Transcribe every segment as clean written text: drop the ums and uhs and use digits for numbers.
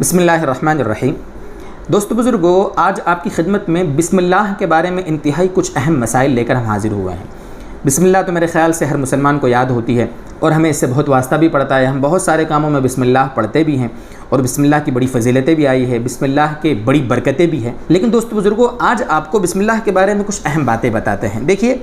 بسم اللہ الرحمن الرحیم۔ دوستو بزرگو، آج آپ کی خدمت میں بسم اللہ کے بارے میں انتہائی کچھ اہم مسائل لے کر ہم حاضر ہوئے ہیں۔ بسم اللہ تو میرے خیال سے ہر مسلمان کو یاد ہوتی ہے اور ہمیں اس سے بہت واسطہ بھی پڑتا ہے۔ ہم بہت سارے کاموں میں بسم اللہ پڑھتے بھی ہیں اور بسم اللہ کی بڑی فضیلتیں بھی آئی ہے، بسم اللہ کے بڑی برکتیں بھی ہیں۔ لیکن دوستو بزرگو، آج آپ کو بسم اللہ کے بارے میں کچھ اہم باتیں بتاتے ہیں۔ دیکھیے،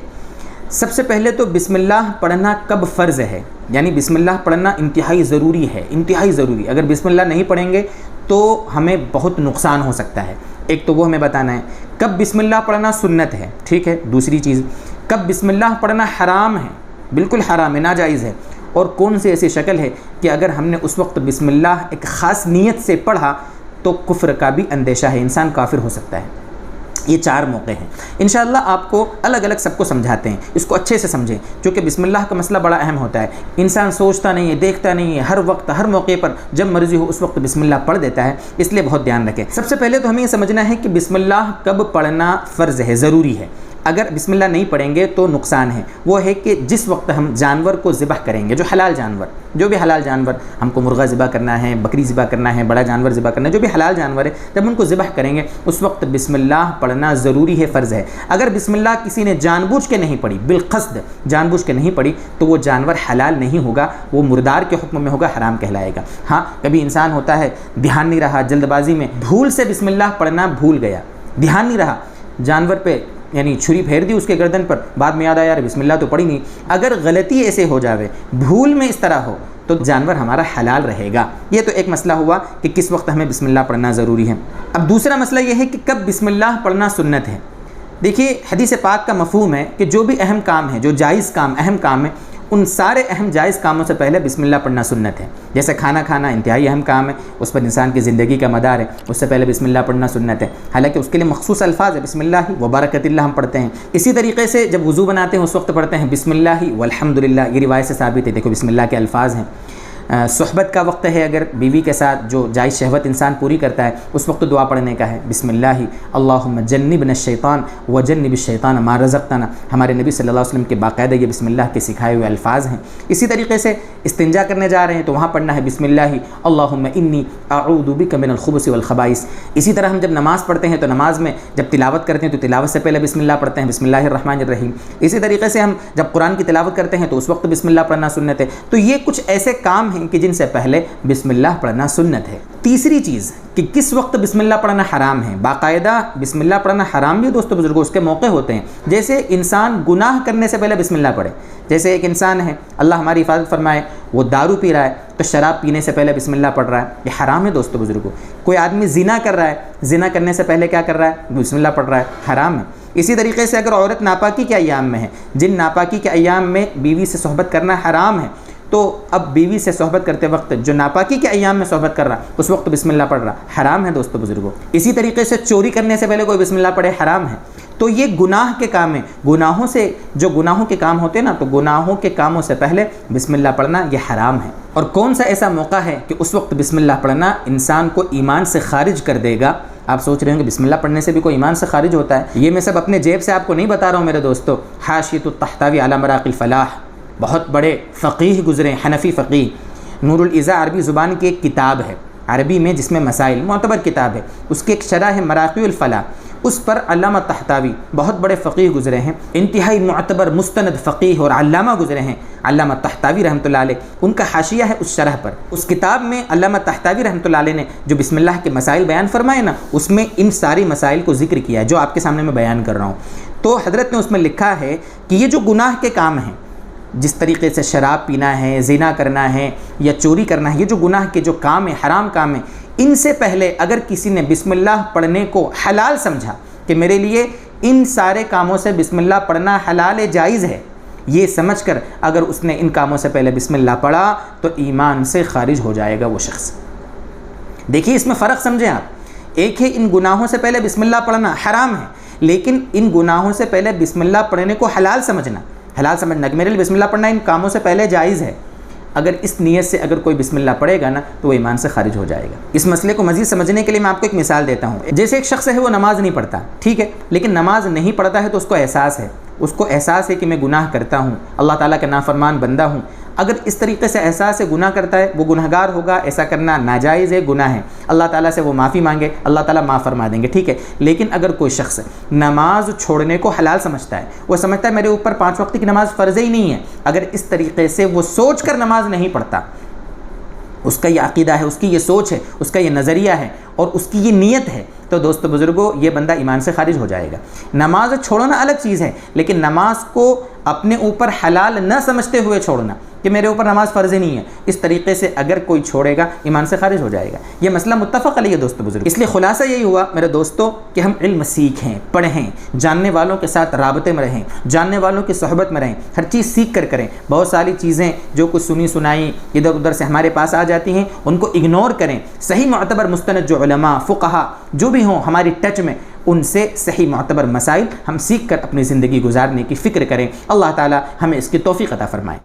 سب سے پہلے تو بسم اللہ پڑھنا کب فرض ہے، یعنی بسم اللہ پڑھنا انتہائی ضروری ہے، انتہائی ضروری۔ اگر بسم اللہ نہیں پڑھیں گے تو ہمیں بہت نقصان ہو سکتا ہے۔ ایک تو وہ ہمیں بتانا ہے کب بسم اللہ پڑھنا سنت ہے، ٹھیک ہے۔ دوسری چیز، کب بسم اللہ پڑھنا حرام ہے، بالکل حرام ہے، ناجائز ہے، اور کون سی ایسی شکل ہے کہ اگر ہم نے اس وقت بسم اللہ ایک خاص نیت سے پڑھا تو کفر کا بھی اندیشہ ہے، انسان کافر ہو سکتا ہے۔ یہ 4 موقع ہیں، انشاءاللہ آپ کو الگ الگ سب کو سمجھاتے ہیں، اس کو اچھے سے سمجھیں، کیونکہ بسم اللہ کا مسئلہ بڑا اہم ہوتا ہے۔ انسان سوچتا نہیں ہے، دیکھتا نہیں ہے، ہر وقت ہر موقع پر جب مرضی ہو اس وقت بسم اللہ پڑھ دیتا ہے، اس لیے بہت دھیان رکھیں۔ سب سے پہلے تو ہمیں یہ سمجھنا ہے کہ بسم اللہ کب پڑھنا فرض ہے، ضروری ہے۔ اگر بسم اللہ نہیں پڑھیں گے تو نقصان ہے۔ وہ ہے کہ جس وقت ہم جانور کو ذبح کریں گے، جو حلال جانور، جو بھی حلال جانور، ہم کو مرغہ ذبح کرنا ہے، بکری ذبح کرنا ہے، بڑا جانور ذبح کرنا ہے، جو بھی حلال جانور ہے، جب ان کو ذبح کریں گے اس وقت بسم اللہ پڑھنا ضروری ہے، فرض ہے۔ اگر بسم اللہ کسی نے جان بوجھ کے نہیں پڑھی، بالقصد جان بوجھ کے نہیں پڑھی، تو وہ جانور حلال نہیں ہوگا، وہ مردار کے حکم میں ہوگا، حرام کہلائے گا۔ ہاں، کبھی انسان ہوتا ہے دھیان نہیں رہا، جلد بازی میں بھول سے بسم اللہ پڑھنا بھول گیا، دھیان نہیں رہا، جانور پہ یعنی چھری پھیر دی اس کے گردن پر، بعد میں یاد آیا یار بسم اللہ تو پڑھی نہیں۔ اگر غلطی ایسے ہو جاوے، بھول میں اس طرح ہو، تو جانور ہمارا حلال رہے گا۔ یہ تو ایک مسئلہ ہوا کہ کس وقت ہمیں بسم اللہ پڑھنا ضروری ہے۔ اب دوسرا مسئلہ یہ ہے کہ کب بسم اللہ پڑھنا سنت ہے۔ دیکھیے، حدیث پاک کا مفہوم ہے کہ جو بھی اہم کام ہے، جو جائز کام، اہم کام ہے، ان سارے اہم جائز کاموں سے پہلے بسم اللہ پڑھنا سنت ہے۔ جیسے کھانا کھانا انتہائی اہم کام ہے، اس پر انسان کی زندگی کا مدار ہے، اس سے پہلے بسم اللہ پڑھنا سنت ہے، حالانکہ اس کے لیے مخصوص الفاظ ہے، بسم اللہ و برکت اللہ ہم پڑھتے ہیں۔ اسی طریقے سے جب وضو بناتے ہیں اس وقت پڑھتے ہیں بسم اللہ والحمدللہ، یہ روایت سے ثابت ہے۔ دیکھو بسم اللہ کے الفاظ ہیں۔ صحبت کا وقت ہے، اگر بیوی کے ساتھ جو جائز شہوت انسان پوری کرتا ہے اس وقت دعا پڑھنے کا ہے، بسم اللہ اللہم جنبنا الشیطان وجنب الشیطان ما رزقتنا۔ ہمارے نبی صلی اللہ علیہ وسلم کے باقاعدہ یہ بسم اللہ کے سکھائے ہوئے الفاظ ہیں۔ اسی طریقے سے استنجا کرنے جا رہے ہیں تو وہاں پڑھنا ہے بسم اللہ اللہم انی اعوذ بک من الخبث والخبائث۔ اسی طرح ہم جب نماز پڑھتے ہیں تو نماز میں جب تلاوت کرتے ہیں تو تلاوت سے پہلے بسم اللہ پڑھتے ہیں، بسم اللہ الرحمن الرحیم۔ اسی طریقے سے ہم جب قرآن کی تلاوت کرتے ہیں تو اس وقت بسم اللہ پڑھنا سنت ہے۔ تو یہ کچھ ایسے کام ہیں کہ جن سے پہلے بسم اللہ پڑھنا سنت ہے۔ تیسری چیز کہ کس وقت بسم اللہ پڑھنا حرام ہے۔ باقاعدہ بسم اللہ پڑھنا حرام بھی دوستو بزرگوں، اس کے موقع ہوتے ہیں۔ جیسے انسان گناہ کرنے سے پہلے بسم اللہ پڑھے، جیسے ایک انسان ہے، اللہ ہماری حفاظت فرمائے، وہ دارو پی رہا ہے تو شراب پینے سے پہلے بسم اللہ پڑھ رہا ہے، یہ حرام ہے دوستو بزرگوں۔ کوئی آدمی زنا کر رہا ہے، زنا کرنے سے پہلے کیا کر رہا ہے، بسم اللہ پڑھ رہا ہے، حرام ہے۔ اسی طریقے سے اگر عورت ناپاکی کے ایام میں ہے، جن ناپاکی کے ایام میں بیوی سے صحبت کرنا حرام ہے، تو اب بیوی سے صحبت کرتے وقت جو ناپاکی کے ایام میں صحبت کر رہا اس وقت بسم اللہ پڑھ رہا، حرام ہے دوستو بزرگوں۔ اسی طریقے سے چوری کرنے سے پہلے کوئی بسم اللہ پڑھے، حرام ہے۔ تو یہ گناہ کے کام ہیں، گناہوں سے جو گناہوں کے کام ہوتے ہیں نا، تو گناہوں کے کاموں سے پہلے بسم اللہ پڑھنا یہ حرام ہے۔ اور کون سا ایسا موقع ہے کہ اس وقت بسم اللہ پڑھنا انسان کو ایمان سے خارج کر دے گا؟ آپ سوچ رہے ہوں کہ بسم اللہ پڑھنے سے بھی کوئی ایمان سے خارج ہوتا ہے؟ یہ میں سب اپنے جیب سے آپ کو نہیں بتا رہا ہوں میرے دوستو۔ حاشیۃ الطحطاوی علی مراقی الفلاح، بہت بڑے فقیہ گزرے، حنفی فقیہ۔ نور العزا عربی زبان کی ایک کتاب ہے عربی میں جس میں مسائل، معتبر کتاب ہے، اس کی ایک شرح ہے مراقی الفلاح، اس پر علامہ طحطاوی بہت بڑے فقیہ گزرے ہیں، انتہائی معتبر مستند فقیہ اور علامہ گزرے ہیں علامہ طحطاوی رحمۃ اللہ علیہ۔ ان کا حاشیہ ہے اس شرح پر۔ اس کتاب میں علامہ طحطاوی رحمۃ اللہ علیہ نے جو بسم اللہ کے مسائل بیان فرمائے نا، اس میں ان ساری مسائل کو ذکر کیا ہے جو آپ کے سامنے میں بیان کر رہا ہوں۔ تو حضرت نے اس میں لکھا ہے کہ یہ جو گناہ کے کام ہیں، جس طریقے سے شراب پینا ہے، زنا کرنا ہے یا چوری کرنا ہے، یہ جو گناہ کے جو کام ہیں، حرام کام ہیں، ان سے پہلے اگر کسی نے بسم اللہ پڑھنے کو حلال سمجھا کہ میرے لیے ان سارے کاموں سے بسم اللہ پڑھنا حلال ہے، جائز ہے، یہ سمجھ کر اگر اس نے ان کاموں سے پہلے بسم اللہ پڑھا تو ایمان سے خارج ہو جائے گا وہ شخص۔ دیکھیے اس میں فرق سمجھیں آپ، ایک ہے ان گناہوں سے پہلے بسم اللہ پڑھنا حرام ہے، لیکن ان گناہوں سے پہلے بسم اللہ پڑھنے کو حلال سمجھنا کہ میرے لیے بسم اللہ پڑھنا ان کاموں سے پہلے جائز ہے۔ اگر اس نیت سے اگر کوئی بسم اللہ پڑھے گا نا تو وہ ایمان سے خارج ہو جائے گا۔ اس مسئلے کو مزید سمجھنے کے لیے میں آپ کو ایک مثال دیتا ہوں۔ جیسے ایک شخص ہے، وہ نماز نہیں پڑھتا، ٹھیک ہے، لیکن نماز نہیں پڑھتا ہے تو اس کو احساس ہے کہ میں گناہ کرتا ہوں، اللہ تعالیٰ کا نافرمان بندہ ہوں، اگر اس طریقے سے احساس گناہ کرتا ہے وہ گنہگار ہوگا، ایسا کرنا ناجائز ہے، گناہ ہے، اللہ تعالیٰ سے وہ معافی مانگے، اللہ تعالیٰ معاف فرما دیں گے، ٹھیک ہے۔ لیکن اگر کوئی شخص نماز چھوڑنے کو حلال سمجھتا ہے، وہ سمجھتا ہے میرے اوپر 5 وقت کی نماز فرض ہی نہیں ہے، اگر اس طریقے سے وہ سوچ کر نماز نہیں پڑھتا، اس کا یہ عقیدہ ہے، اس کی یہ سوچ ہے، اس کا یہ نظریہ ہے اور اس کی یہ نیت ہے، تو دوستو بزرگوں یہ بندہ ایمان سے خارج ہو جائے گا۔ نماز چھوڑنا الگ چیز ہے، لیکن نماز کو اپنے اوپر حلال نہ سمجھتے ہوئے چھوڑنا کہ میرے اوپر نماز فرض ہی نہیں ہے، اس طریقے سے اگر کوئی چھوڑے گا ایمان سے خارج ہو جائے گا۔ یہ مسئلہ متفق علیہ ہے دوستو بزرگوں۔ اس لیے خلاصہ یہی ہوا میرے دوستو کہ ہم علم سیکھیں، پڑھیں، جاننے والوں کے ساتھ رابطے میں رہیں، جاننے والوں کی صحبت میں رہیں، ہر چیز سیکھ کر کریں۔ بہت ساری چیزیں جو کچھ سنی سنائی ادھر ادھر سے ہمارے پاس آ جاتی ہیں ان کو اگنور کریں۔ صحیح معتبر مستند جو علماء، فقہا جو بھی ہوں ہماری ٹچ میں، ان سے صحیح معتبر مسائل ہم سیکھ کر اپنی زندگی گزارنے کی فکر کریں۔ اللہ تعالی ہمیں اس کی توفیق عطا فرمائے۔